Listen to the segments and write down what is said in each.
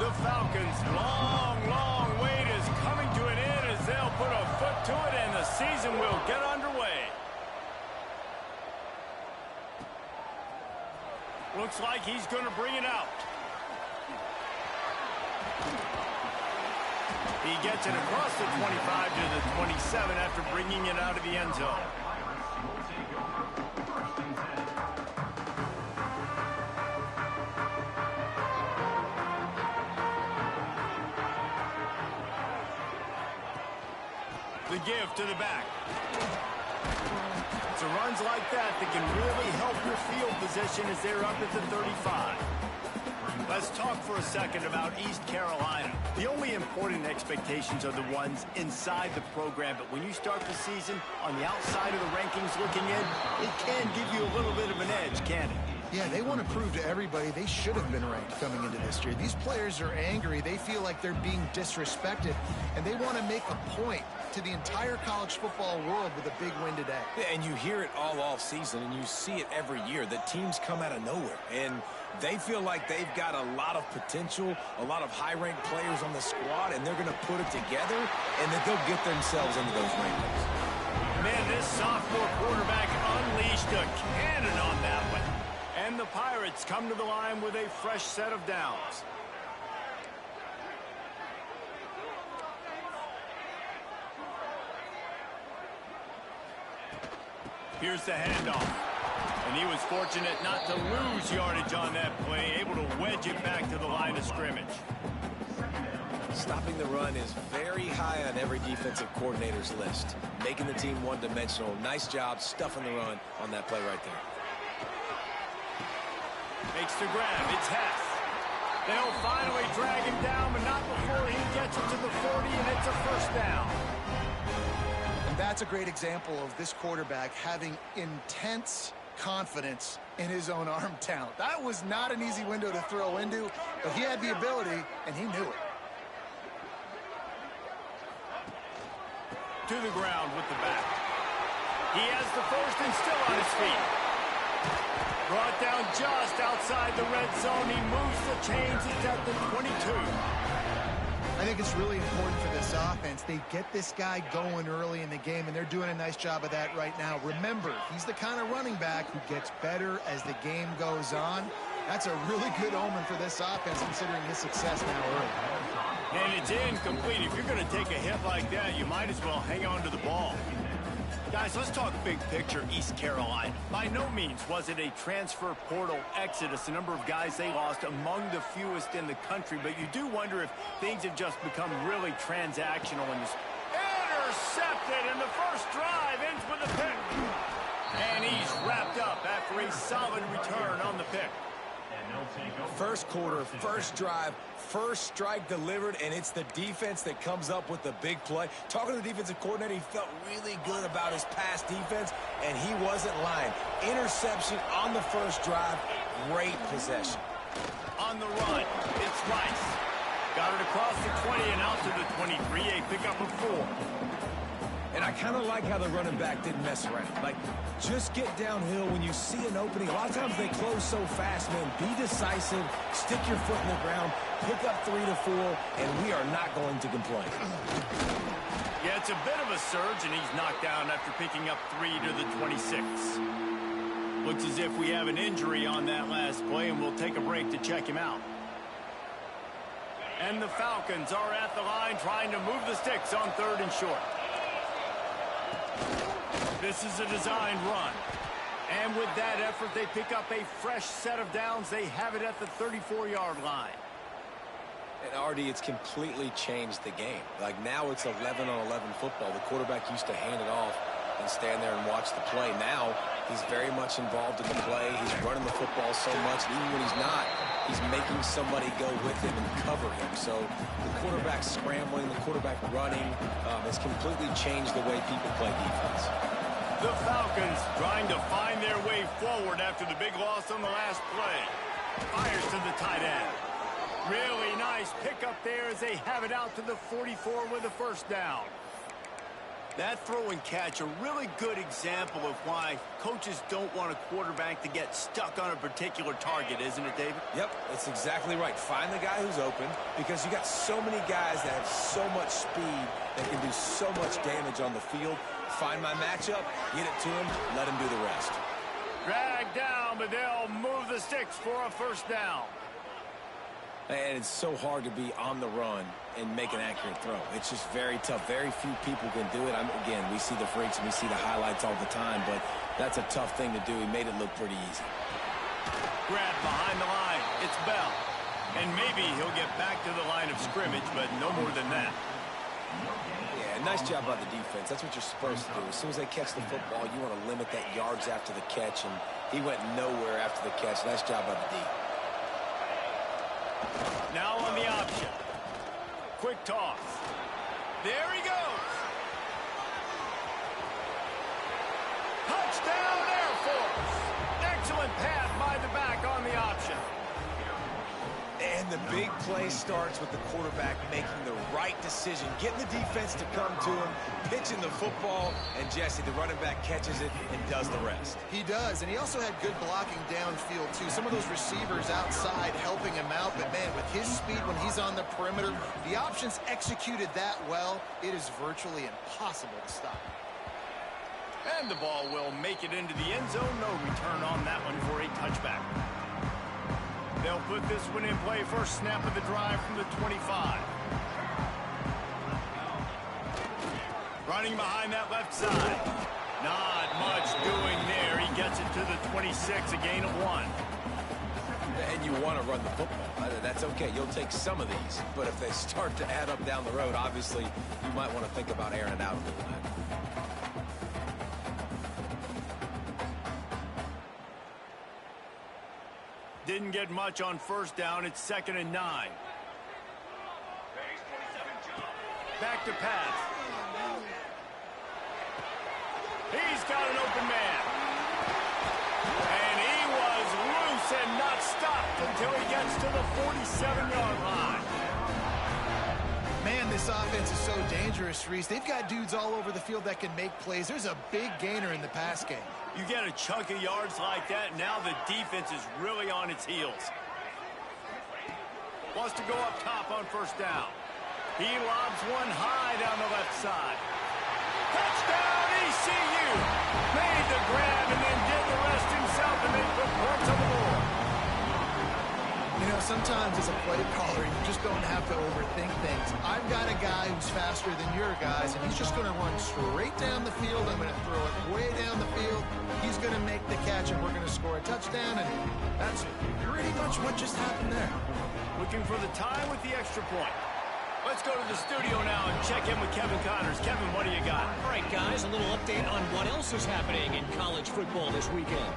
The Falcons' long wait is coming to an end as they'll put a foot to it and the season will get underway. Looks like he's going to bring it out. He gets it across the 25 to the 27 after bringing it out of the end zone. The give to the back. It's runs like that can really help your field position as they're up at the 35. Let's talk for a second about East Carolina. The only important expectations are the ones inside the program, but when you start the season on the outside of the rankings looking in, it can give you a little bit of an edge, can't it? Yeah, they want to prove to everybody they should have been ranked coming into this year. These players are angry. They feel like they're being disrespected, and they want to make a point to the entire college football world with a big win today. Yeah, and you hear it all off season, and you see it every year. The teams come out of nowhere, and they feel like they've got a lot of potential, a lot of high-ranked players on the squad, and they're going to put it together, and that they'll get themselves into those rankings. Man, this sophomore quarterback unleashed a cannon on that one. And the Pirates come to the line with a fresh set of downs. Here's the handoff. And he was fortunate not to lose yardage on that play, able to wedge it back to the line of scrimmage. Stopping the run is very high on every defensive coordinator's list. Making the team one-dimensional. Nice job stuffing the run on that play right there. Makes the grab. It's Hess. They'll finally drag him down, but not before he gets it to the 40, and it's a first down. And that's a great example of this quarterback having intense confidence in his own arm talent. That was not an easy window to throw into, but he had the ability, and he knew it. To the ground with the back. He has the first and still on his feet. Brought down just outside the red zone. He moves the chains. It's at the 22. I think it's really important for this offense. They get this guy going early in the game, and they're doing a nice job of that right now. Remember, he's the kind of running back who gets better as the game goes on. That's a really good omen for this offense, considering his success now early. And it's incomplete. If you're going to take a hit like that, you might as well hang on to the ball. Guys, let's talk big picture East Carolina. By no means was it a transfer portal exodus, the number of guys they lost among the fewest in the country, but you do wonder if things have just become really transactional in this. Intercepted, and the first drive ends with a pick. And he's wrapped up after a solid return on the pick. First quarter, first drive, first strike delivered, and it's the defense that comes up with the big play. Talking to the defensive coordinator, he felt really good about his pass defense, and he wasn't lying. Interception on the first drive, great possession. On the run, it's Rice. Got it across the 20 and out to the 23, a pickup of 4. And I kind of like how the running back didn't mess around. Like, just get downhill when you see an opening. A lot of times they close so fast, man. Be decisive, stick your foot in the ground, pick up 3 to 4, and we are not going to complain. Yeah, it's a bit of a surge, and he's knocked down after picking up 3 to the 26. Looks as if we have an injury on that last play, and we'll take a break to check him out. And the Falcons are at the line trying to move the sticks on 3rd and short. This is a designed run. And with that effort, they pick up a fresh set of downs. They have it at the 34-yard line. And, Artie, it's completely changed the game. Like, now it's 11-on-11 football. The quarterback used to hand it off and stand there and watch the play. Now he's very much involved in the play. He's running the football so much. And even when he's not, he's making somebody go with him and cover him. So the quarterback scrambling, the quarterback running has completely changed the way people play defense. The Falcons trying to find their way forward after the big loss on the last play. Fires to the tight end. Really nice pickup there as they have it out to the 44 with a first down. That throw and catch, a really good example of why coaches don't want a quarterback to get stuck on a particular target, isn't it, David? Yep, that's exactly right. Find the guy who's open, because you got so many guys that have so much speed that can do so much damage on the field. Find my matchup, get it to him, let him do the rest. Drag down, but they'll move the sticks for a first down. And it's so hard to be on the run and make an accurate throw. It's just very tough. Very few people can do it. Again, we see the freaks and we see the highlights all the time, but that's a tough thing to do. He made it look pretty easy. Grab behind the line. It's Bell. And maybe he'll get back to the line of scrimmage, but no more than that. Yeah, nice job by the defense. That's what you're supposed to do. As soon as they catch the football, you want to limit that yards after the catch, and he went nowhere after the catch. Nice job by the D. Now on the option. Quick toss. There he goes. Touchdown Air Force. Excellent pass by the back on the option. And the big play starts with the quarterback making the right decision, getting the defense to come to him, pitching the football, and Jesse, the running back, catches it and does the rest. He does, and he also had good blocking downfield, too. Some of those receivers outside helping him out, but, man, with his speed when he's on the perimeter, the options executed that well, it is virtually impossible to stop. And the ball will make it into the end zone. No return on that one for a touchback. They'll put this one in play. First snap of the drive from the 25. Running behind that left side. Not much doing there. He gets it to the 26, a gain of 1. And you want to run the football. That's okay. You'll take some of these. But if they start to add up down the road, obviously, you might want to think about airing it out a little bit. Didn't get much on first down. It's 2nd and 9. Back to pass. He's got an open man. And he was loose and not stopped until he gets to the 47-yard line. Man, this offense is so dangerous, Reese. They've got dudes all over the field that can make plays. There's a big gainer in the pass game. You get a chunk of yards like that, now the defense is really on its heels. Wants to go up top on first down. He lobs one high down the left side. Touchdown, ECU! Made the grab and then did the rest himself, and they put points on the board. You know, sometimes as a play caller, you just don't have to overthink things. I've got a guy who's faster than your guys, and he's just going to run straight down the field. I'm going to throw it way down the field. He's going to make the catch, and we're going to score a touchdown, and that's pretty much what just happened there. Looking for the tie with the extra point. Let's go to the studio now and check in with Kevin Connors. Kevin, what do you got? All right, guys, a little update on what else is happening in college football this weekend.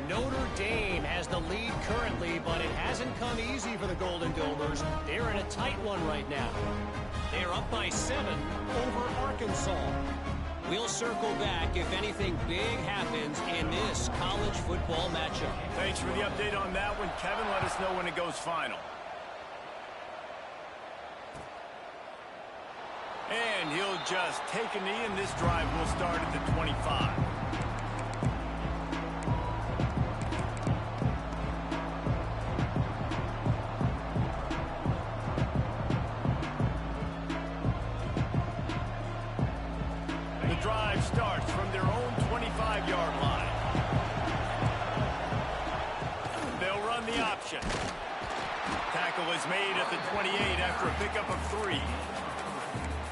Notre Dame has the lead currently, but it hasn't come easy for the Golden Domers. They're in a tight one right now. They're up by 7 over Arkansas. We'll circle back if anything big happens in this college football matchup. Thanks for the update on that one, Kevin. Let us know when it goes final. And he'll just take a knee, and this drive will start at the 25. The drive starts from their own 25-yard line. They'll run the option. Tackle is made at the 28 after a pickup of 3.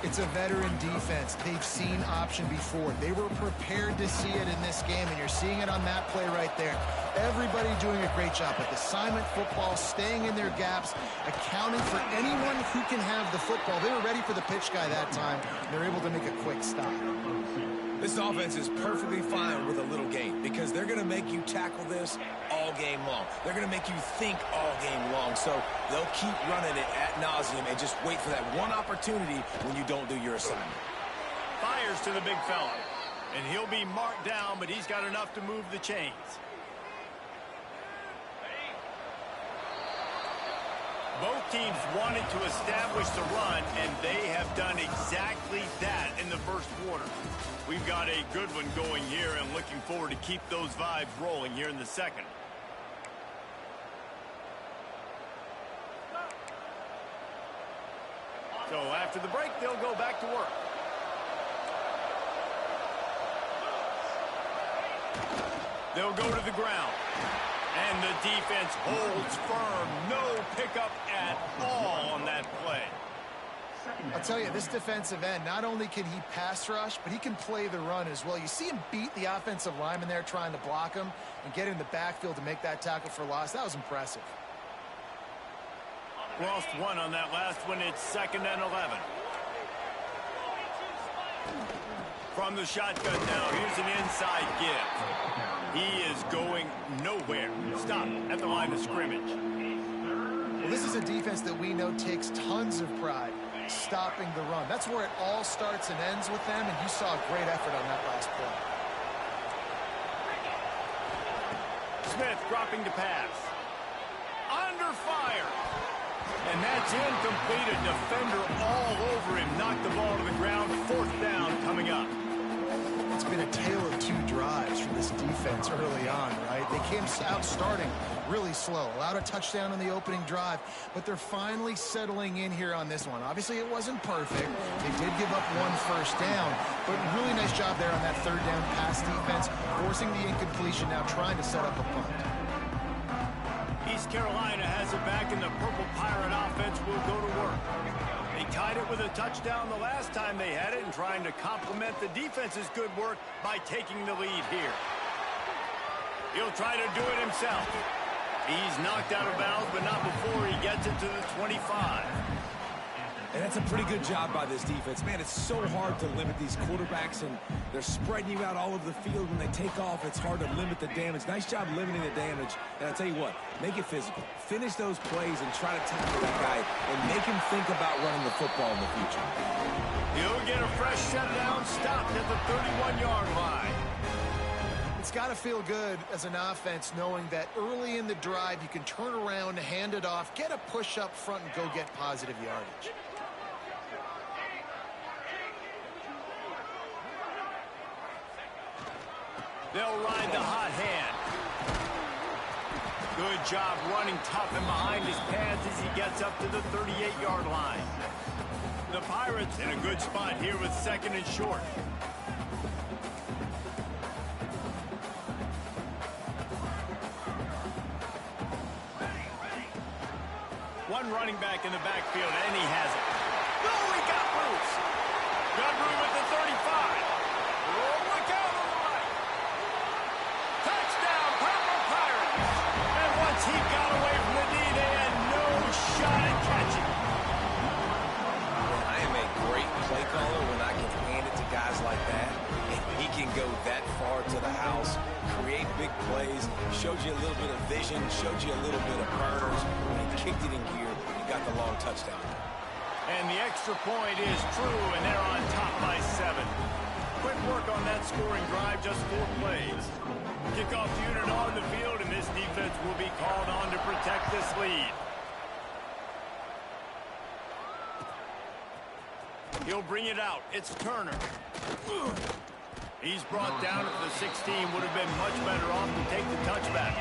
It's a veteran defense. They've seen option before. They were prepared to see it in this game, and you're seeing it on that play right there. Everybody doing a great job with assignment football, staying in their gaps, accounting for anyone who can have the football. They were ready for the pitch guy that time, and they're able to make a quick stop. This offense is perfectly fine with a little game because they're going to make you tackle this all game long. They're going to make you think all game long. So they'll keep running it ad nauseum and just wait for that one opportunity when you don't do your assignment. Fires to the big fella. And he'll be marked down, but he's got enough to move the chains. Both teams wanted to establish the run, and they have done exactly that in the first quarter. We've got a good one going here, and looking forward to keep those vibes rolling here in the second. So after the break, they'll go back to work. They'll go to the ground. And the defense holds firm. No pickup at all on that play. I'll tell you, this defensive end, not only can he pass rush, but he can play the run as well. You see him beat the offensive lineman there trying to block him and get in the backfield to make that tackle for loss. That was impressive. Lost one on that last one. It's 2nd and 11. From the shotgun now, here's an inside give. He is going nowhere. Stop at the line of scrimmage. Well, this is a defense that we know takes tons of pride stopping the run. That's where it all starts and ends with them, and you saw a great effort on that last play. Smith dropping to pass. Under fire. And that's incomplete. A defender all over him. Knocked the ball to the ground. 4th down coming up. It's been a tale of 2 drives for this defense early on, right? They came out starting really slow, allowed a touchdown on the opening drive, but they're finally settling in here on this one. Obviously, it wasn't perfect. They did give up 1 first down, but really nice job there on that 3rd down pass defense, forcing the incompletion, now trying to set up a punt. East Carolina has it back, and the Purple Pirate offense will go to work. They tied it with a touchdown the last time they had it, and trying to complement the defense's good work by taking the lead here. He'll try to do it himself. He's knocked out of bounds, but not before he gets it to the 25. And that's a pretty good job by this defense. Man, it's so hard to limit these quarterbacks, and they're spreading you out all over the field. When they take off, it's hard to limit the damage. Nice job limiting the damage. And I'll tell you what, make it physical. Finish those plays and try to tackle that guy and make him think about running the football in the future. He'll get a fresh shutdown, stopped at the 31-yard line. It's got to feel good as an offense knowing that early in the drive you can turn around, hand it off, get a push up front, and go get positive yardage. They'll ride the hot hand. Good job running tough and behind his pads as he gets up to the 38-yard line. The Pirates in a good spot here with 2nd and short. One running back in the backfield, and he has it. Oh, he got loose. Got room at the 35. Oh, look out on the right. Touchdown, Purple Pirates. And once he got away from the D, they had no shot at catching. I am a great play caller when I can hand it to guys like that. And he can go that far to the house, create big plays, showed you a little bit of vision, showed you a little bit of burners. When he kicked it in gear, he got the long touchdown. And the extra point is true, and they're on top by 7. Quick work on that scoring drive, just 4 plays. Kickoff unit on the field, and this defense will be called on to protect this lead. He'll bring it out. It's Turner. He's brought down at the 16. Would have been much better off to take the touchback.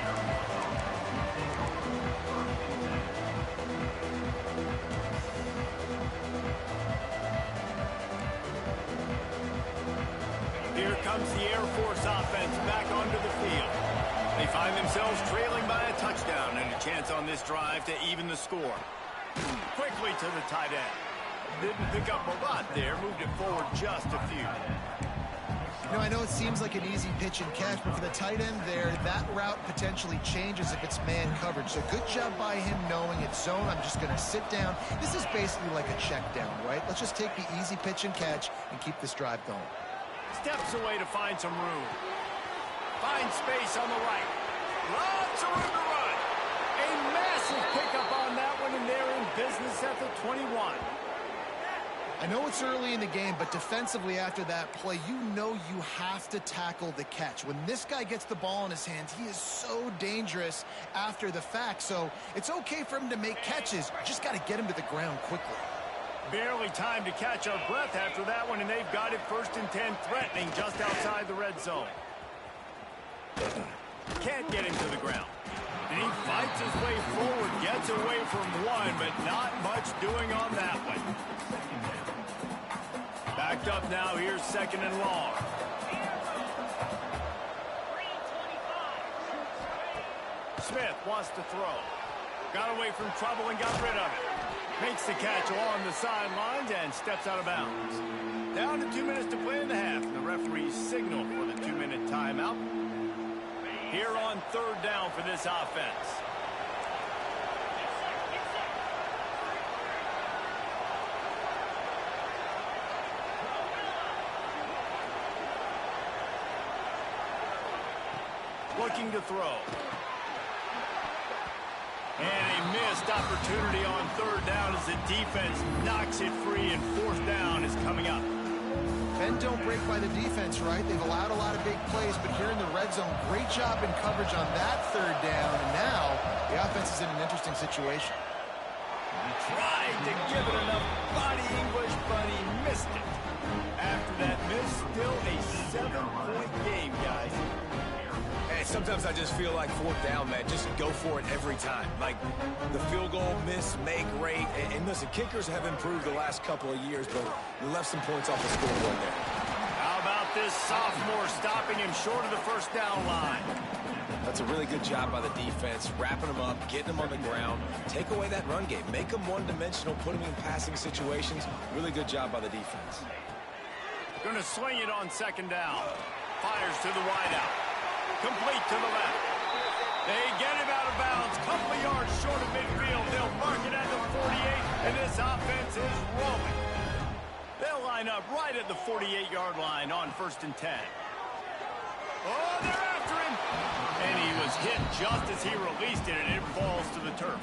Here comes the Air Force offense back onto the field. They find themselves trailing by a touchdown and a chance on this drive to even the score. Quickly to the tight end. Didn't pick up a lot there, moved it forward just a few. You know, I know it seems like an easy pitch and catch, but for the tight end there, that route potentially changes if it's man coverage. So good job by him knowing it's zone. I'm just going to sit down. This is basically like a check down, right? Let's just take the easy pitch and catch and keep this drive going. Steps away to find some room. Find space on the right. Lots of room to run. A massive pickup on that one, and they're in business at the 21. I I know it's early in the game, but defensively after that play, you know you have to tackle the catch. When this guy gets the ball in his hands, he is so dangerous after the fact. So it's okay for him to make catches. You just got to get him to the ground quickly. Barely time to catch our breath after that one, and they've got it 1st and 10, threatening just outside the red zone. Can't get him to the ground. And he fights his way forward, gets away from one, but not much doing on that one. Backed up now, here's 2nd and long. Smith wants to throw. Got away from trouble and got rid of it. Makes the catch along the sidelines and steps out of bounds. Down to 2 minutes to play in the half. The referees signal for the 2-minute timeout. Here on 3rd down for this offense. Looking to throw. And a missed opportunity on 3rd down as the defense knocks it free, and 4th down is coming up. Men don't break by the defense, right? They've allowed a lot of big plays, but here in the red zone, great job in coverage on that 3rd down. And now the offense is in an interesting situation. Tried to give it enough body English, but he missed it. After that miss, still a 7-point game, guys. Hey, sometimes I just feel like 4th down, man. Just go for it every time. Like the field goal, miss, make, rate. And listen, kickers have improved the last couple of years, but we left some points off the scoreboard there. How about this sophomore stopping him short of the 1st down line? That's a really good job by the defense, wrapping them up, getting them on the ground. Take away that run game. Make them one-dimensional, put them in passing situations. Really good job by the defense. Going to swing it on 2nd down. Fires to the wideout. Complete to the left. They get him out of bounds. Couple of yards short of midfield. They'll mark it at the 48, and this offense is rolling. They'll line up right at the 48-yard line on 1st and 10. Oh, they're after him. And he was hit just as he released it, and it falls to the turf.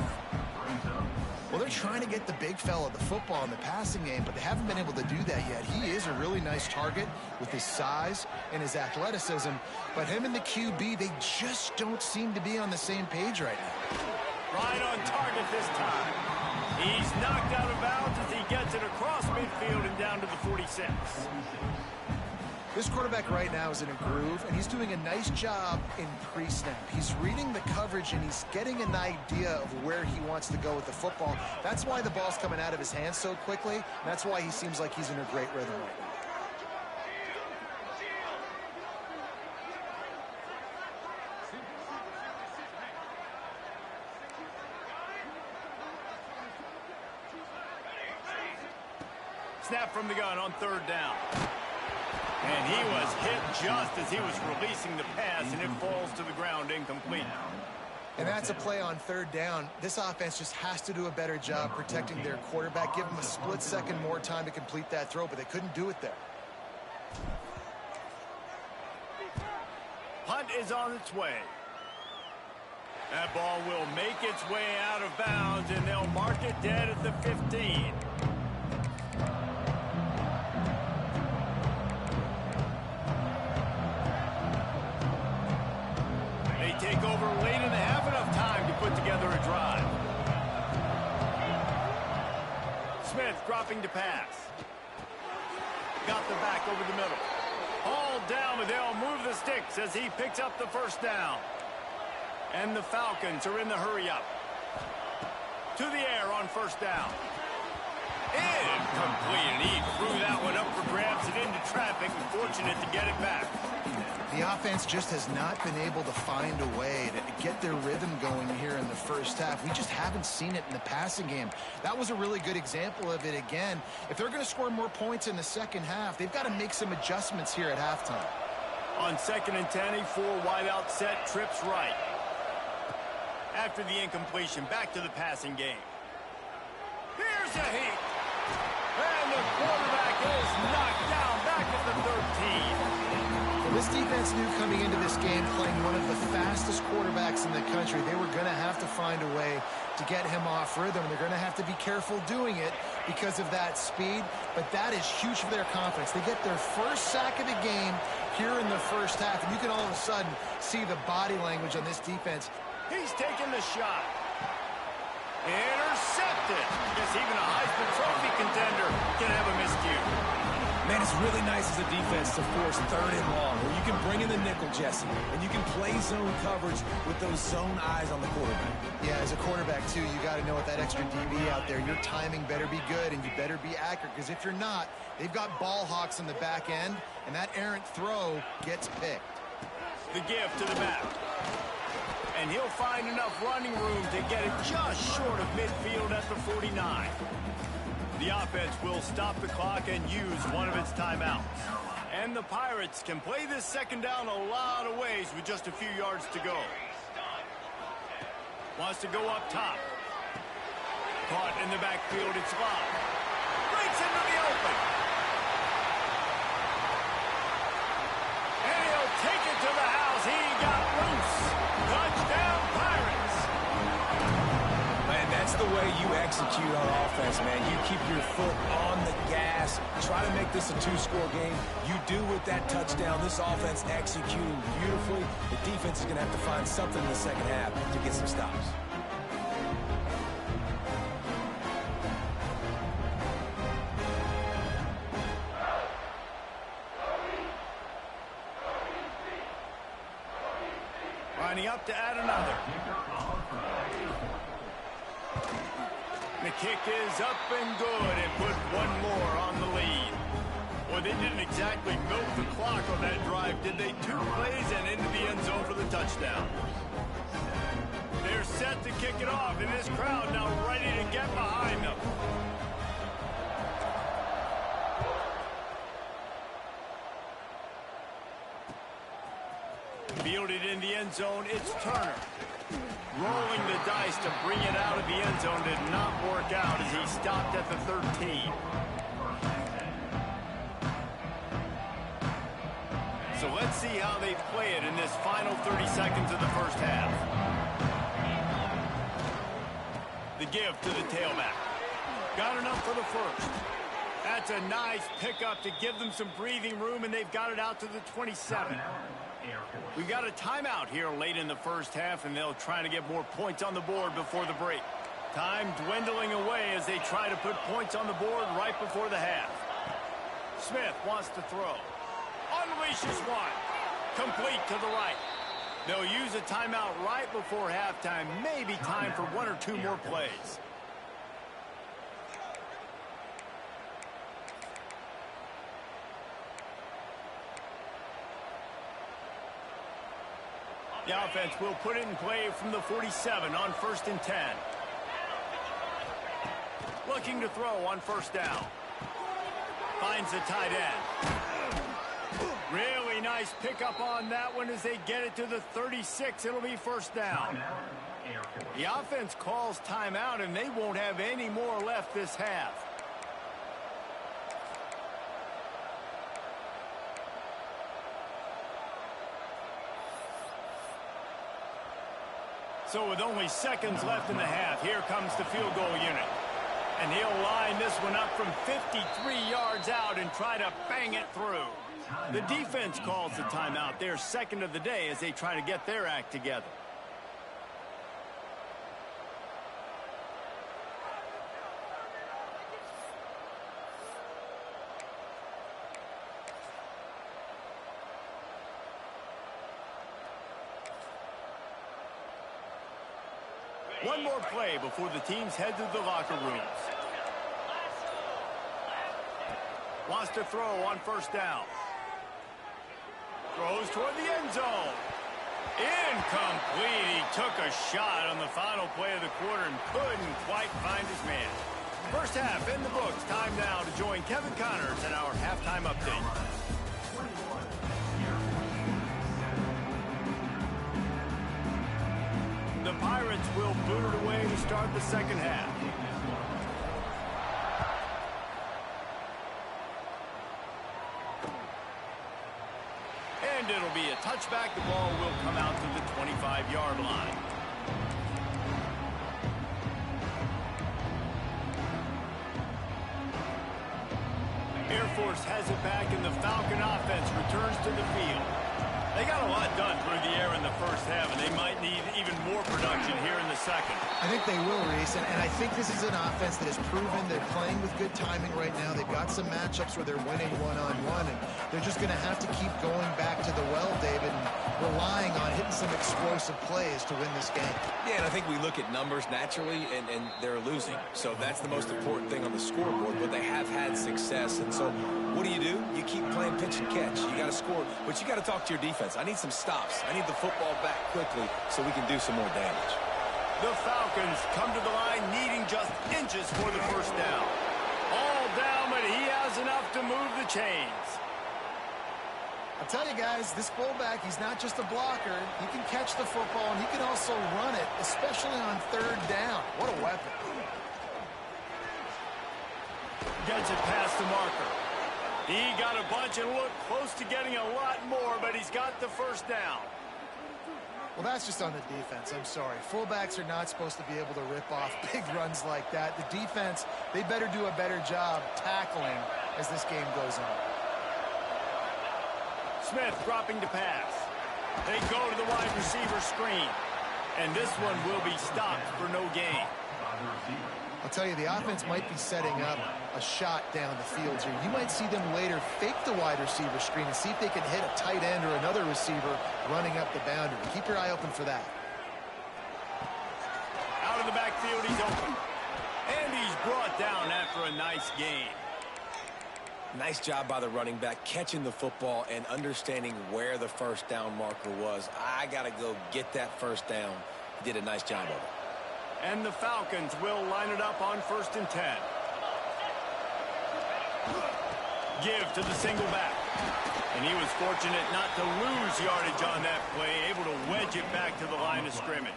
Well, they're trying to get the big fella the football in the passing game, but they haven't been able to do that yet. He is a really nice target with his size and his athleticism, but him and the QB, they just don't seem to be on the same page right now. Right on target this time. He's knocked out of bounds as he gets it across midfield and down to the 46. This quarterback right now is in a groove, and he's doing a nice job in pre-snap. He's reading the coverage, and he's getting an idea of where he wants to go with the football. That's why the ball's coming out of his hands so quickly, and that's why he seems like he's in a great rhythm right now. Snap from the gun on 3rd down. And he was hit just as he was releasing the pass, and it falls to the ground incomplete. And that's a play on 3rd down. This offense just has to do a better job protecting their quarterback. Give them a split second more time to complete that throw, but they couldn't do it there. Punt is on its way. That ball will make its way out of bounds, and they'll mark it dead at the 15. Take over late in the half, enough time to put together a drive. Smith dropping to pass. Got the back over the middle. All down, but they'll move the sticks as he picks up the 1st down. And the Falcons are in the hurry-up. To the air on 1st down. Incomplete, and he threw that one up for grabs and into traffic. Fortunate to get it back. The offense just has not been able to find a way to get their rhythm going here in the 1st half. We just haven't seen it in the passing game. That was a really good example of it again. If they're going to score more points in the 2nd half, they've got to make some adjustments here at halftime. On 2nd and 10, a 4-wideout set, trips right. After the incompletion, back to the passing game. Here's a heat. And the quarterback is knocked down back at the 13. This defense knew coming into this game, playing one of the fastest quarterbacks in the country, they were going to have to find a way to to get him off rhythm. They're going to have to be careful doing it because of that speed, but that is huge for their confidence. They get their first sack of the game here in the first half, and you can all of a sudden see the body language on this defense. He's taking the shot. Intercepted. Guess even a Heisman Trophy contender can have a miscue. Man, it's really nice as a defense to force 3rd and long, where you can bring in the nickel, Jesse, and you can play zone coverage with those zone eyes on the quarterback. Yeah, as a quarterback, too, you got to know with that extra DB out there, your timing better be good and you better be accurate, because if you're not, they've got ball hawks in the back end, and that errant throw gets picked. The give to the back. And he'll find enough running room to get it just short of midfield at the 49. The offense will stop the clock and use one of its timeouts. And the Pirates can play this second down a lot of ways with just a few yards to go. Wants to go up top. Caught in the backfield, it's Love. Breaks into the open. And he'll take it to the house. He got loose. Touchdown, Pirates. Man, that's the way you execute on offense, man. You keep your foot on the gas. Try to make this a 2-score game. You do with that touchdown. This offense executing beautifully. The defense is going to have to find something in the second half to get some stops. Lining up to add another. The kick is up and good and put one more on the lead. Well, they didn't exactly milk the clock on that drive, did they? 2 plays and into the end zone for the touchdown. They're set to kick it off, and this crowd now ready to get behind them. Fielded in the end zone, it's Turner. Rolling the dice to bring it out of the end zone did not work out as he stopped at the 13. So let's see how they play it in this final 30 seconds of the first half. The give to the tailback. Got enough for the first. That's a nice pickup to give them some breathing room, and they've got it out to the 27. We've got a timeout here late in the first half, and they'll try to get more points on the board before the break. Time dwindling away as they try to put points on the board right before the half. Smith wants to throw. Unleashes one. Complete to the right. They'll use a timeout right before halftime. Maybe time for 1 or 2 more plays. The offense will put it in play from the 47 on 1st and 10. Looking to throw on 1st down. Finds the tight end. Really nice pickup on that one as they get it to the 36. It'll be 1st down. The offense calls timeout, and they won't have any more left this half. So with only seconds left in the half, here comes the field goal unit. And he'll line this one up from 53 yards out and try to bang it through. The defense calls the timeout, their second of the day, as they try to get their act together. One more play before the teams head to the locker rooms. Wants to throw on 1st down. Throws toward the end zone. Incomplete. He took a shot on the final play of the quarter and couldn't quite find his man. First half in the books. Time now to join Kevin Connors in our halftime update. The Pirates will boot it away to start the second half. And it'll be a touchback. The ball will come out to the 25-yard line. Air Force has it back, and the Falcon offense returns to the field. They got a lot done through the air in the first half, and they might need even more production here in the second. I think they will, Reese, and I think this is an offense that has proven they're playing with good timing right now. They've got some matchups where they're winning one-on-one, and they're just going to have to keep going back to the well, David, and relying on hitting some explosive plays to win this game. Yeah, and I think we look at numbers naturally, and they're losing. So that's the most important thing on the scoreboard, but they have had success. And so what do? You keep playing pitch and catch. You got to score, but you got to talk to your defense. I need some stops. I need the football back quickly so we can do some more damage. The Falcons come to the line needing just inches for the first down. All down, but he has enough to move the chains. I'll tell you guys, this fullback, he's not just a blocker. He can catch the football, and he can also run it, especially on third down. What a weapon. Gets it past the marker. He got a bunch and looked close to getting a lot more, but he's got the first down. Well, that's just on the defense. I'm sorry. Fullbacks are not supposed to be able to rip off big runs like that. The defense, they better do a better job tackling as this game goes on. Smith dropping to pass. They go to the wide receiver screen. And this one will be stopped for no gain. I'll tell you, the offense might be setting up a shot down the field here. You might see them later fake the wide receiver screen and see if they can hit a tight end or another receiver running up the boundary. Keep your eye open for that. Out of the backfield, he's open. And he's brought down after a nice gain. Nice job by the running back, catching the football and understanding where the first down marker was. I got to go get that first down. He did a nice job of it. And the Falcons will line it up on 1st and 10. Give to the single back. And he was fortunate not to lose yardage on that play, able to wedge it back to the line of scrimmage.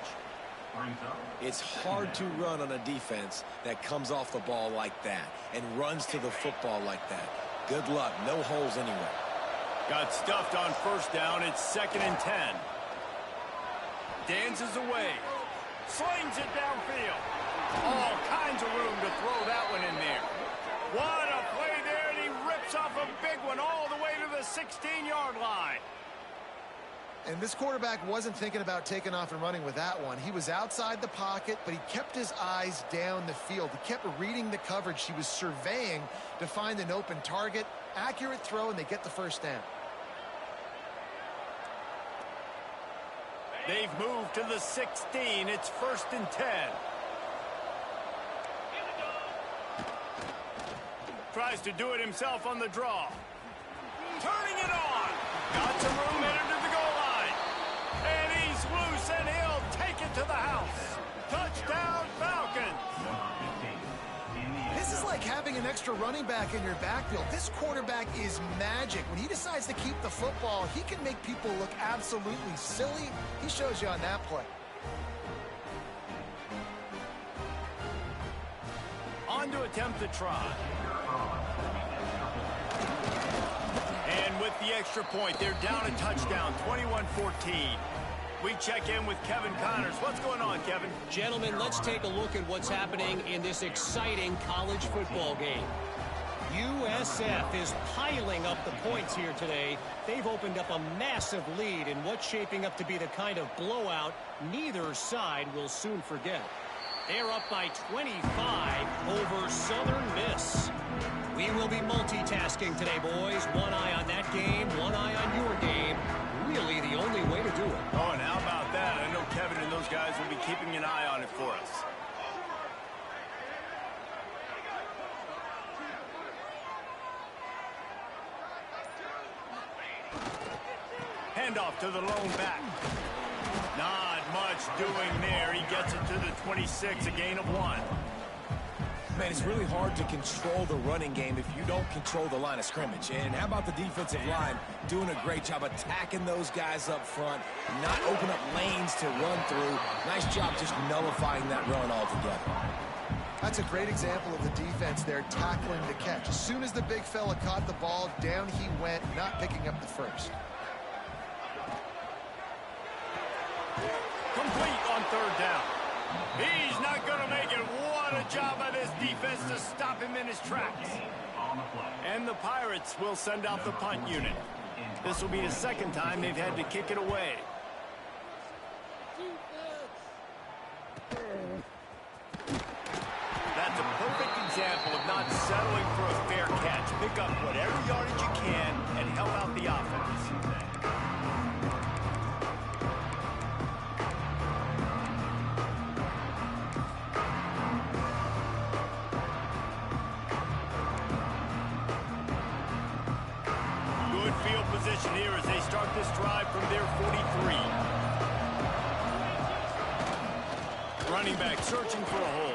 It's hard to run on a defense that comes off the ball like that and runs to the football like that. Good luck. No holes anywhere. Got stuffed on first down. It's 2nd and 10. Dances away. Slings it downfield. All kinds of room to throw that one in there. What a play there, and he rips off a big one all the way to the 16-yard line. And this quarterback wasn't thinking about taking off and running with that one. He was outside the pocket, but he kept his eyes down the field. He kept reading the coverage. He was surveying to find an open target. Accurate throw, and they get the first down. They've moved to the 16. It's 1st and 10. Tries to do it himself on the draw. Turning it on. Got some room headed to the goal line. And he's loose, and he'll take it to the house. Touchdown, Falcons. This is like having an extra running back in your backfield. This quarterback is magic. When he decides to keep the football, he can make people look absolutely silly. He shows you on that play. On to attempt the try. And with the extra point, they're down a touchdown, 21-14. We check in with Kevin Connors. What's going on, Kevin? Gentlemen, let's take a look at what's happening in this exciting college football game. USF is piling up the points here today. They've opened up a massive lead in what's shaping up to be the kind of blowout neither side will soon forget. They're up by 25 over Southern Miss. We will be multitasking today, boys. One eye on that game, one eye on your game. Really the only way to do it. Oh, and how about that? I know Kevin and those guys will be keeping an eye on it for us. Handoff to the lone back. Not much doing there. He gets it to the 26, a gain of 1. Man, it's really hard to control the running game if you don't control the line of scrimmage. And how about the defensive line doing a great job attacking those guys up front, not open up lanes to run through. Nice job just nullifying that run altogether. That's a great example of the defense there tackling the catch. As soon as the big fella caught the ball, down he went, not picking up the first. Complete on 3rd down. He's not going to make it. What a job by this defense to stop him in his tracks. And the Pirates will send out the punt unit. This will be the second time they've had to kick it away. That's a perfect example of not settling for a fair catch. Pick up whatever yardage you can and help out the offense. Field position here as they start this drive from their 43. Running back searching for a hole.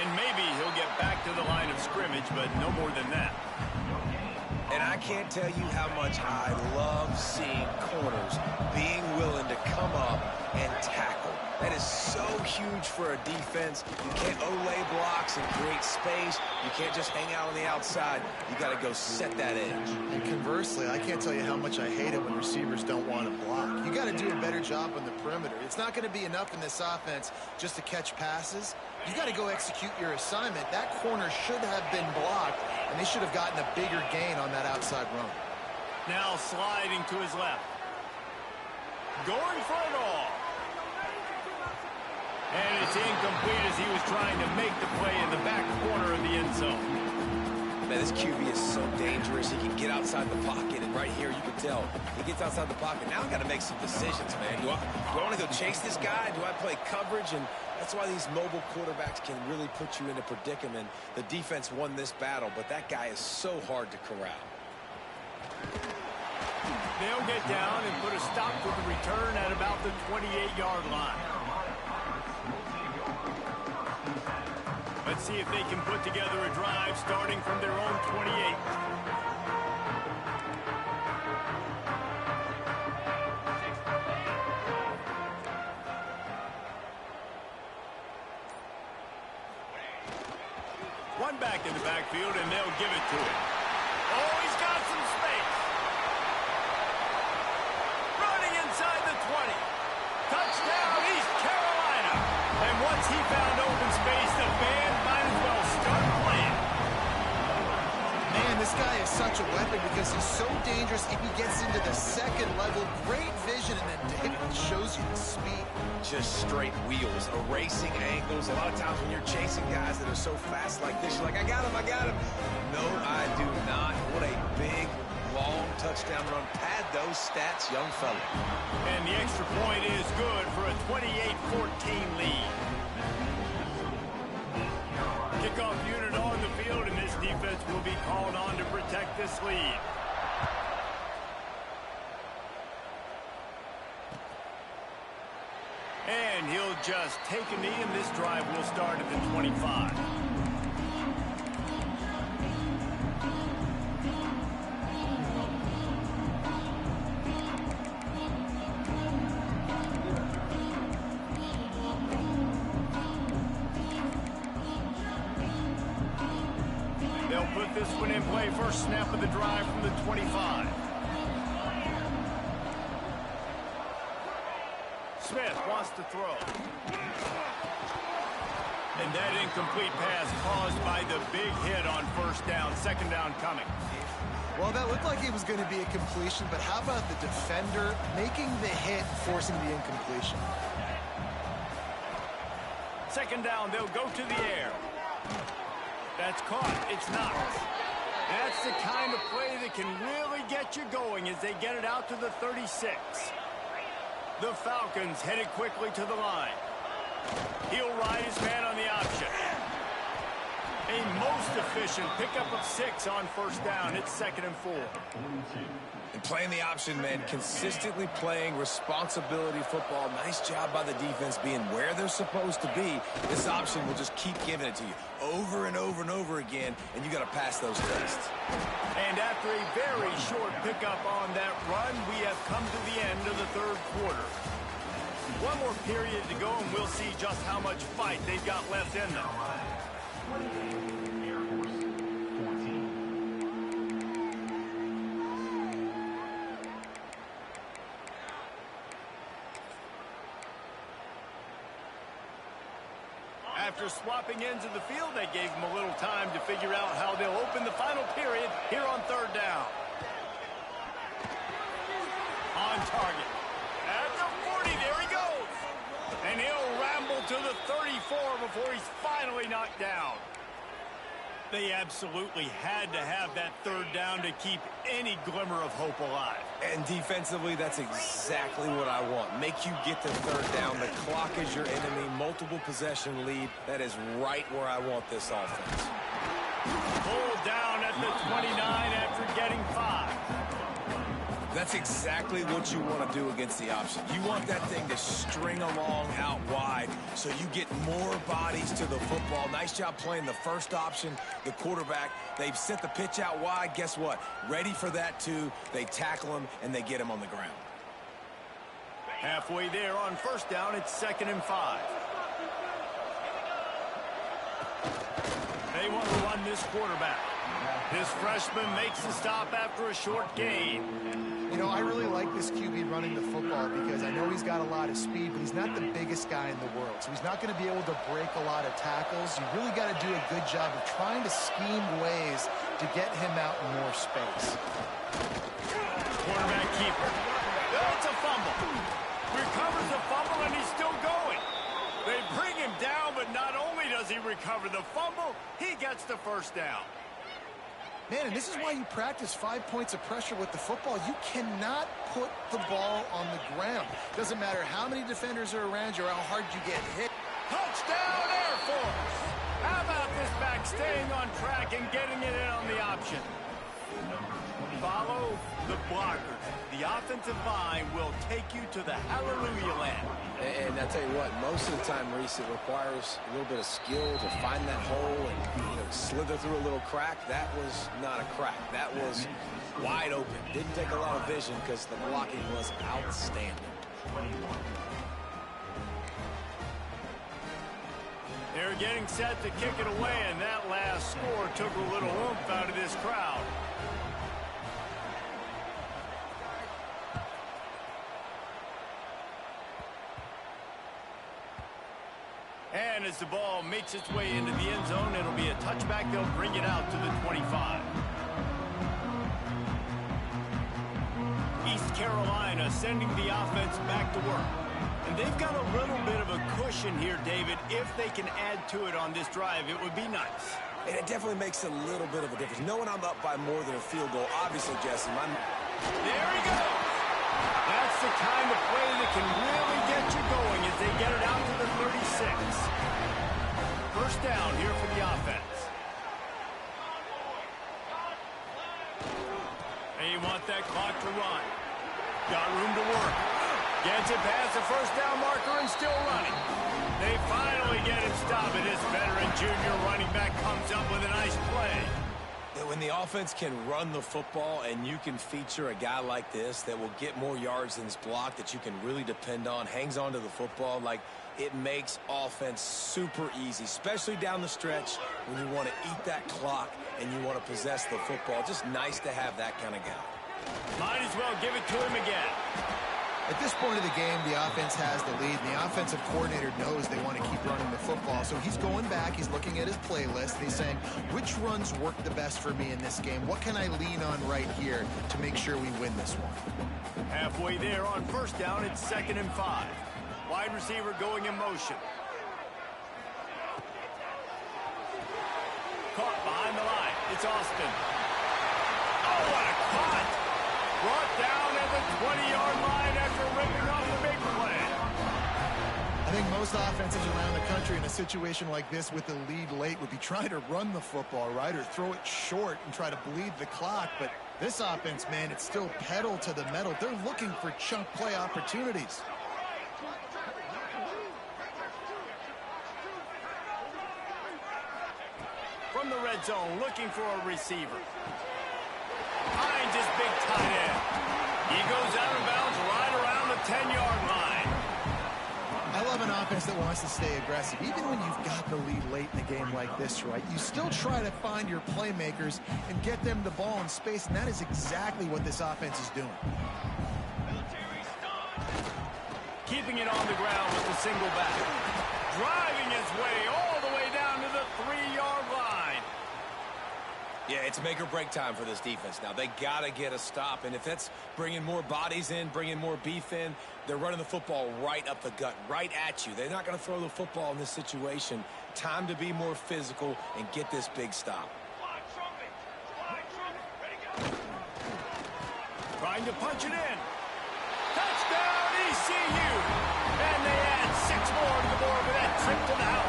And maybe he'll get back to the line of scrimmage, but no more than that. And I can't tell you how much I love seeing corners being willing to come up and tackle. That is so huge for a defense. You can't olay blocks and create space. You can't just hang out on the outside. You got to go set that edge. And conversely, I can't tell you how much I hate it when receivers don't want to block. You got to do a better job on the perimeter. It's not going to be enough in this offense just to catch passes. You got to go execute your assignment. That corner should have been blocked, and they should have gotten a bigger gain on that outside run. Now sliding to his left. Going for it all. And it's incomplete as he was trying to make the play in the back corner of the end zone. Man, this QB is so dangerous. He can get outside the pocket, and right here you can tell he gets outside the pocket. Now I've got to make some decisions, man. Do I want to go chase this guy? Do I play coverage? And that's why these mobile quarterbacks can really put you in a predicament. The defense won this battle, but that guy is so hard to corral. They'll get down and put a stop to the return at about the 28-yard line. Let's see if they can put together a drive starting from their own 28. One back in the backfield, and they'll give it to him. Oh, he's got some space. Running inside the 20. Touchdown, East Carolina. And once he found open space, the band might as well start playing. Man, this guy is such a weapon because he's so dangerous if he gets into the second level. Great vision, and then David shows you the speed. Just straight wheels, erasing angles. A lot of times when you're chasing guys that are so fast like this, you're like, I got him, I got him. No, I do not. What a big, long touchdown run. Pad those stats, young fella. And the extra point is good for a 28-14 lead. Kickoff unit on the field, and this defense will be called on to protect this lead. And he'll just take a knee, and this drive will start at the 25. They'll put this one in play. First snap of the drive from the 25. Smith wants to throw. And that incomplete pass caused by the big hit on first down. Second down coming. Well, that looked like it was going to be a completion, but how about the defender making the hit, forcing the incompletion? Second down, they'll go to the air. That's caught. It's not. That's the kind of play that can really get you going as they get it out to the 36. The Falcons headed quickly to the line. He'll ride his man on the option. A most efficient pickup of 6 on first down. It's 2nd and 4. And playing the option, man, consistently playing responsibility football. Nice job by the defense being where they're supposed to be. This option will just keep giving it to you over and over and over again, and you got to pass those tests. And after a very short pickup on that run, we have come to the end of the third quarter. One more period to go, and we'll see just how much fight they've got left in them. After swapping ends of the field, they gave him a little time to figure out how they'll open the final period here on third down. On target. At the 40, there he goes. And he'll ramble to the 34 before he's finally knocked down. They absolutely had to have that third down to keep any glimmer of hope alive. And defensively, that's exactly what I want. Make you get the third down. The clock is your enemy. Multiple possession lead. That is right where I want this offense. Pulled down at the 29 after getting 5. That's exactly what you want to do against the option. You want that thing to string along out wide so you get more bodies to the football. Nice job playing the first option, the quarterback. They've sent the pitch out wide. Guess what? Ready for that, too. They tackle him, and they get him on the ground. Halfway there on first down, it's 2nd and 5. They want to run this quarterback. This freshman makes the stop after a short gain. You know, I really like this QB running the football because I know he's got a lot of speed, but he's not the biggest guy in the world. So he's not going to be able to break a lot of tackles. You really got to do a good job of trying to scheme ways to get him out in more space. Quarterback keeper. That's a fumble. Recovers the fumble, and he's still going. They bring him down, but not only does he recover the fumble, he gets the first down. Man, and this is why you practice 5 points of pressure with the football. You cannot put the ball on the ground. Doesn't matter how many defenders are around you or how hard you get hit. Touchdown, Air Force! How about this back staying on track and getting it in on the option? Follow the blockers. The offensive line will take you to the hallelujah land. And I tell you what, most of the time, Reese, it requires a little bit of skill to find that hole and slither through a little crack. That was not a crack. That was wide open. Didn't take a lot of vision because the blocking was outstanding. They're getting set to kick it away, and that last score took a little oomph out of this crowd. And as the ball makes its way into the end zone, it'll be a touchback. They'll bring it out to the 25. East Carolina sending the offense back to work. And they've got a little bit of a cushion here, David. If they can add to it on this drive, it would be nice. And it definitely makes a little bit of a difference. Knowing I'm up by more than a field goal, obviously, Jesse, there he goes. That's the kind of play that can really get you going as they get it out to the 36. First down here for the offense. They want that clock to run. Got room to work. Gets it past the first down marker and still running. They finally get him stopped, and this veteran junior running back comes up with a nice play. When the offense can run the football and you can feature a guy like this that will get more yards than his block, that you can really depend on, hangs on to the football, like it makes offense super easy, especially down the stretch when you want to eat that clock and you want to possess the football. Just nice to have that kind of guy. Might as well give it to him again. At this point of the game, the offense has the lead, and the offensive coordinator knows they want to keep running the football. So he's going back, he's looking at his playlist, and he's saying, which runs work the best for me in this game? What can I lean on right here to make sure we win this one? Halfway there on first down, it's 2nd and 5. Wide receiver going in motion. Caught behind the line. It's Austin. Oh, what a caught! Brought down at the 20-yard line after ripping off the big play. I think most offenses around the country in a situation like this with the lead late would be trying to run the football, right, or throw it short and try to bleed the clock. But this offense, man, it's still pedal to the metal. They're looking for chunk play opportunities. From the red zone, looking for a receiver. Finds his big tight end. He goes out of bounds right around the 10-yard line. I love an offense that wants to stay aggressive. Even when you've got the lead late in a game like this, right, you still try to find your playmakers and get them the ball in space, and that is exactly what this offense is doing. Keeping it on the ground with the single back. Driving his way all the It's make or break time for this defense now. They got to get a stop, and if that's bringing more bodies in, bringing more beef in, they're running the football right up the gut, right at you. They're not going to throw the football in this situation. Time to be more physical and get this big stop. Trying to punch it in. Touchdown, ECU! And they add 6 more to the board with that trip to the house.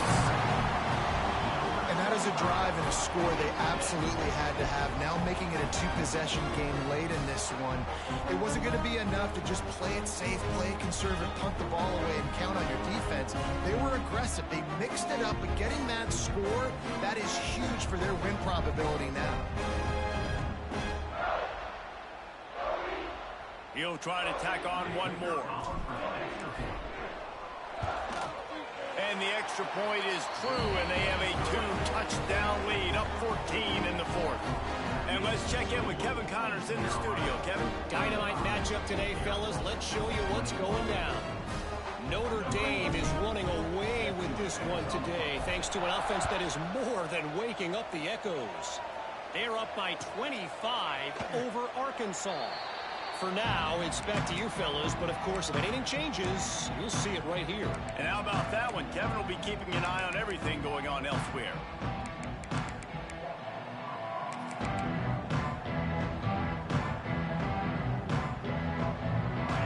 And that is a drive and a score they absolutely had to have. Now making it a 2-possession game late in this one. It wasn't going to be enough to just play it safe, play it conservative, punt the ball away, and count on your defense. They were aggressive. They mixed it up, but getting that score, that is huge for their win probability now. He'll try to tack on one more. And the extra point is true, and they have a 2-touchdown lead, up 14 in the 4th. And let's check in with Kevin Connors in the studio. Kevin? Dynamite matchup today, fellas. Let's show you what's going down. Notre Dame is running away with this one today, thanks to an offense that is more than waking up the echoes. They're up by 25 over Arkansas. For now, it's back to you, fellas, but of course, if anything changes, you'll see it right here. And how about that one? Kevin will be keeping an eye on everything going on elsewhere.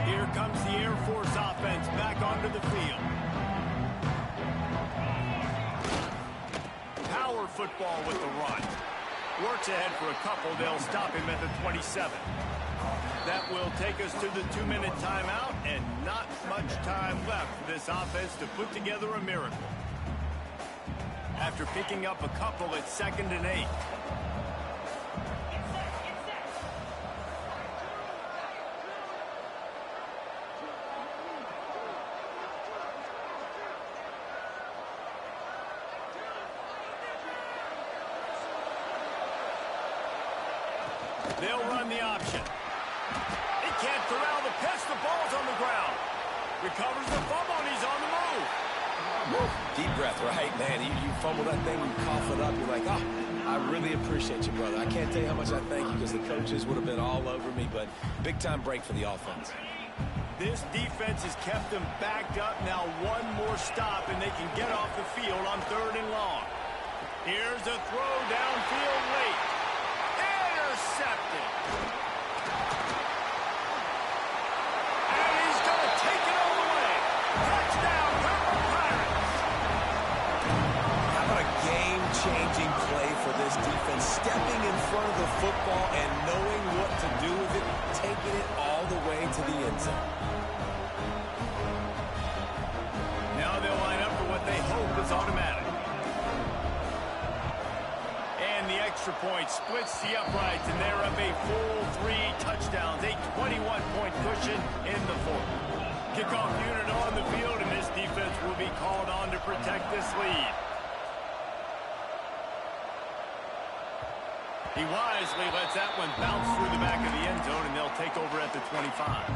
Here comes the Air Force offense back onto the field. Power football with the run. Works ahead for a couple. They'll stop him at the 27. That will take us to the 2-minute timeout, and not much time left for this offense to put together a miracle. After picking up a couple at 2nd and 8. They'll run the option. Can't corral the pitch. The ball's on the ground. Recovers the fumble, and he's on the move. Woo. Deep breath, right, man? You fumble that thing, you cough it up. You're like, oh, I really appreciate you, brother. I can't tell you how much I thank you because the coaches would have been all over me, but big-time break for the offense. This defense has kept them backed up. Now one more stop, and they can get off the field on 3rd and long. Here's a throw downfield late. Intercepted. Changing play for this defense, stepping in front of the football and knowing what to do with it, taking it all the way to the end zone. Now they'll line up for what they hope is automatic. And the extra point splits the uprights, and they're up a full 3 touchdowns, a 21-point cushion in the 4th. Kickoff unit on the field, and this defense will be called on to protect this lead. He wisely lets that one bounce through the back of the end zone, and they'll take over at the 25.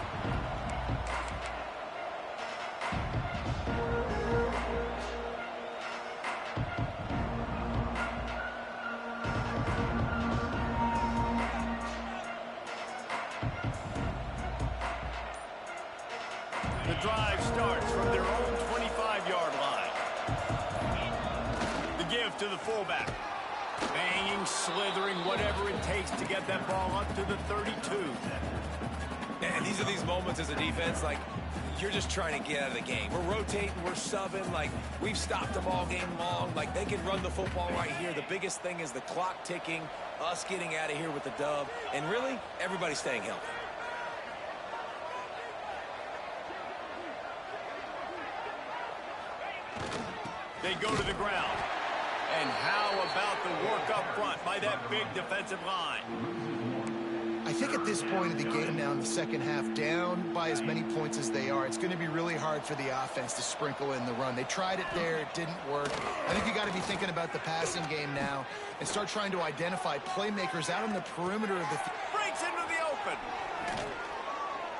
The drive starts from their own 25-yard line. The give to the fullback. Banging, slithering, whatever it takes to get that ball up to the 32. And these are these moments as a defense, like, you're just trying to get out of the game. We're rotating, we're subbing, like, we've stopped them all game long. Like, they can run the football right here. The biggest thing is the clock ticking, us getting out of here with the dub, and really, everybody staying healthy. They go to the ground. And how about the work up front by that big defensive line? I think at this point of the game now in the second half, down by as many points as they are, it's going to be really hard for the offense to sprinkle in the run. They tried it there. It didn't work. I think you got to be thinking about the passing game now and start trying to identify playmakers out on the perimeter of the breaks into the open.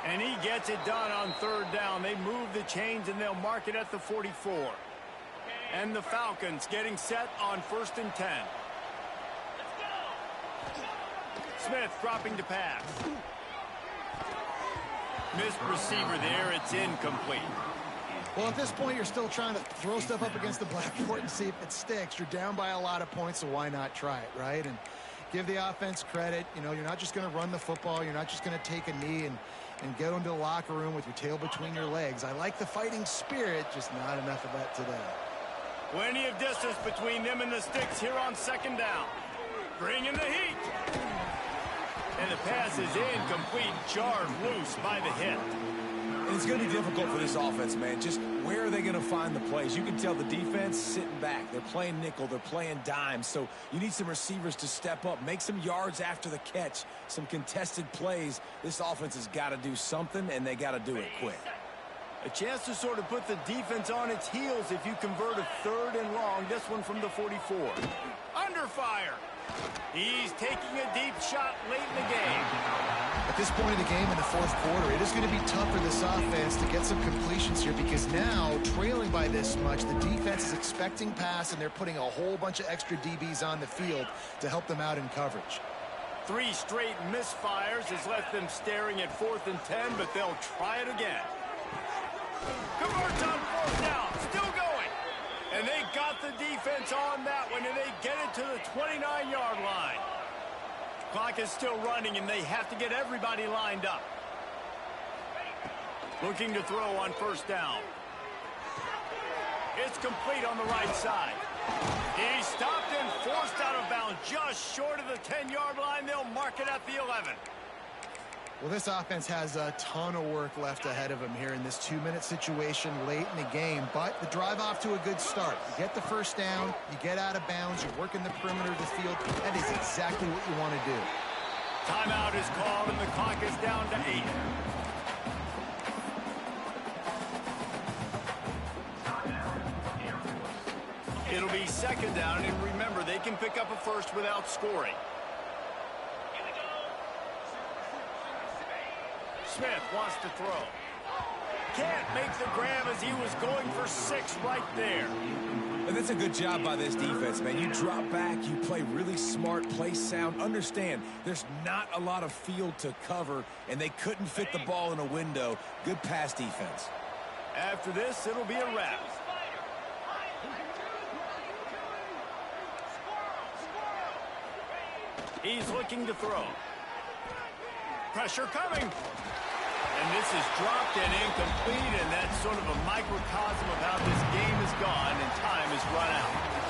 And he gets it done on 3rd down. They move the chains, and they'll mark it at the 44. And the Falcons getting set on 1st and 10. Smith dropping to pass. Missed receiver there. It's incomplete. Well, at this point, you're still trying to throw stuff up against the blackboard and see if it sticks. You're down by a lot of points, so why not try it, right? And give the offense credit. You know, you're not just going to run the football. You're not just going to take a knee and get into the locker room with your tail between your legs. I like the fighting spirit, just not enough of that today. Plenty of distance between them and the sticks here on second down. Bring in the heat. And the pass is incomplete, jarred loose by the hit. And it's going to be difficult for this offense, man. Just where are they going to find the plays? You can tell the defense sitting back. They're playing nickel. They're playing dime. So you need some receivers to step up, make some yards after the catch, some contested plays. This offense has got to do something, and they got to do it quick. A chance to sort of put the defense on its heels if you convert a 3rd and long. This one from the 44. Under fire. He's taking a deep shot late in the game. At this point of the game in the 4th quarter, it is going to be tough for this offense to get some completions here because now, trailing by this much, the defense is expecting pass, and they're putting a whole bunch of extra DBs on the field to help them out in coverage. 3 straight misfires has left them staring at 4th and 10, but they'll try it again. Converts on 4th down, still going. And they got the defense on that one, and they get it to the 29-yard line. Clock is still running, and they have to get everybody lined up. Looking to throw on 1st down. It's complete on the right side. He's stopped and forced out of bounds just short of the 10-yard line. They'll mark it at the 11. Well, this offense has a ton of work left ahead of them here in this 2-minute situation late in the game, but the drive off to a good start. You get the 1st down, you get out of bounds, you're working the perimeter of the field. That is exactly what you want to do. Timeout is called, and the clock is down to 8. It'll be 2nd down, and remember, they can pick up a 1st without scoring. Smith wants to throw. Can't make the grab as he was going for 6 right there. And that's a good job by this defense, man. You drop back, you play really smart, play sound. Understand, there's not a lot of field to cover, and they couldn't fit the ball in a window. Good pass defense. After this, it'll be a wrap. He's looking to throw. Pressure coming. And this is dropped and incomplete, and that's sort of a microcosm of how this game has gone, and time has run out.